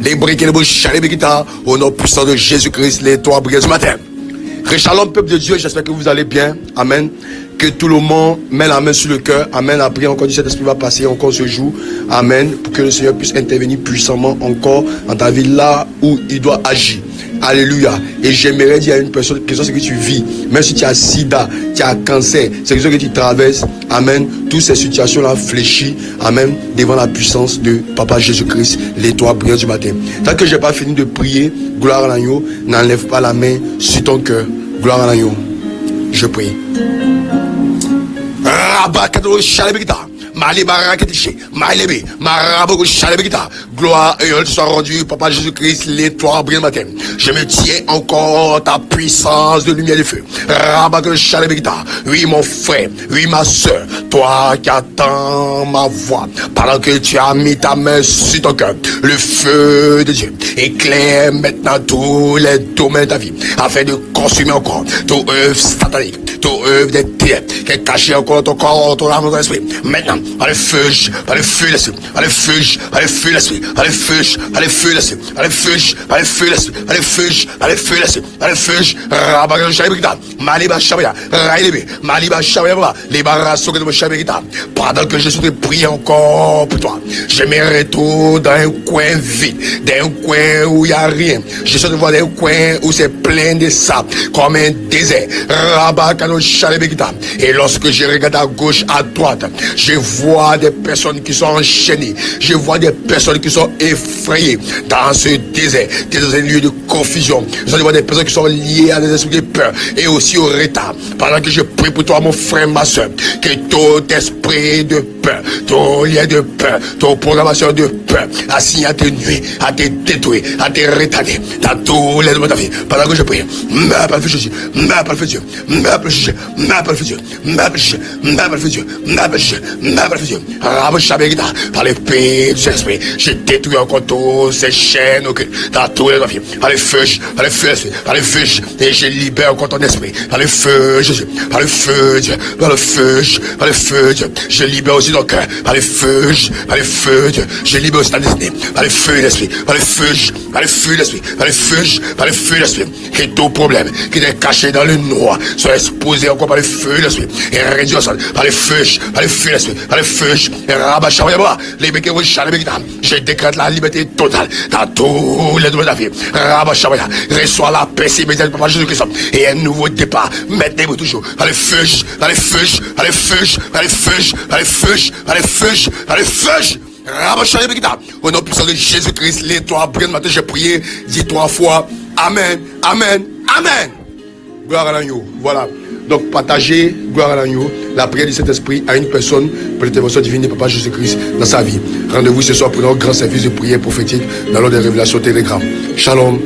les briques et les bouches, les béguitas, au nom puissant de Jésus-Christ, les trois brillent ce matin. Shalom, peuple de Dieu, j'espère que vous allez bien. Amen. Que tout le monde met la main sur le cœur. Amen. Après, encore du Saint-Esprit va passer encore ce jour. Amen. Pour que le Seigneur puisse intervenir puissamment encore dans ta vie là où il doit agir. Alléluia. Et j'aimerais dire à une personne, quelle chose que tu vis, même si tu as sida, tu as cancer, c'est quelque chose que tu traverses. Amen. Toutes ces situations-là fléchissent. Amen. Devant la puissance de Papa Jésus-Christ, les trois prières du matin. Tant que je n'ai pas fini de prier, gloire à l'agneau, n'enlève pas la main sur ton cœur. Gloire à l'agneau. Je prie. Gloire et honneur soit rendu, Papa Jésus-Christ, les trois brillants matin. Je me tiens encore ta puissance de lumière et de feu. Oui, mon frère, oui, ma soeur, toi qui attends ma voix, pendant que tu as mis ta main sur ton cœur, le feu de Dieu éclaire maintenant tous les domaines de ta vie, afin de consumer encore toute œuvre satanique, toute œuvre des ténèbres qui est cachée encore dans ton corps, ton âme, ton esprit. Maintenant, par le feu, par le feu, par le feu, par le feu, par le feu, par le feu, par le feu, par le feu, par le feu, par le feu, par le feu, Rabaga Shabita, Maliba Shabia, Raïlebe, Maliba Shabia, les barrassos de Shabita. Pendant que je suis prié encore pour toi, je me retourne dans un coin vide, dans un coin où il n'y a rien. Je suis de voir un coin où c'est plein de sable, comme un désert. Rabaga Shabita. Et lorsque je regarde à gauche, à droite, je vois des personnes qui sont enchaînées. Je vois des personnes qui sont effrayées dans ce désert, dans un lieu de confusion. Je vois des personnes qui sont liées à des esprits de peur et aussi au retard. Pendant que je prie pour toi, mon frère, ma soeur, que tout esprit de peur, ton lien de peur, ton programmation de peur, assigné à te nuire, à te détruire, à te retarder dans tous les domaines de ta vie. Pendant que je prie, meurs par le feu de Jésus, meurs par le feu de Dieu, meurs par le feu de Dieu, meurs par le feu de Dieu, meurs par le feu de Dieu, meurs par le feu de Dieu, meurs par le feu de Dieu, meurs par le feu de Dieu. Par l'épée du Saint-Esprit, je détruis encore tous ces chaînes dans tous les vies. Par le feu, par le feu, par le feu, et je libère encore ton esprit. Par le feu, Jésus, par le feu, Dieu, par le feu, par le feu, Dieu. Je libère aussi ton cœur. Par le feu, Dieu. Je libère aussi ta destinée. Par le feu, l'esprit, par le feu, par le feu, l'esprit, par le feu, par le feu, l'esprit. Que tout problème qui est caché dans le noir soit exposé encore par le feu, l'esprit, et réduit au sol. Par le feu, l'esprit, par le feu, et rabat, les béquets, je décrète la liberté totale dans tous les domaines de la vie. Rabat, reçois la paix immédiate de Papa Jésus-Christ et un nouveau départ. Mettez-vous toujours par le feu, par le feu, par le feu, par le feu, par le feu, par le feu, par le feu. Au nom puissant de Jésus-Christ, les trois brillants matin, j'ai prié, dis 3 fois Amen, Amen, Amen. Gloire à l'agneau. Voilà. Donc partagez, gloire à l'agneau, la prière du Saint-Esprit à une personne pour l'intervention divine de Papa Jésus-Christ dans sa vie. Rendez-vous ce soir pour notre grand service de prière prophétique dans l'ordre des révélations Telegram. Shalom.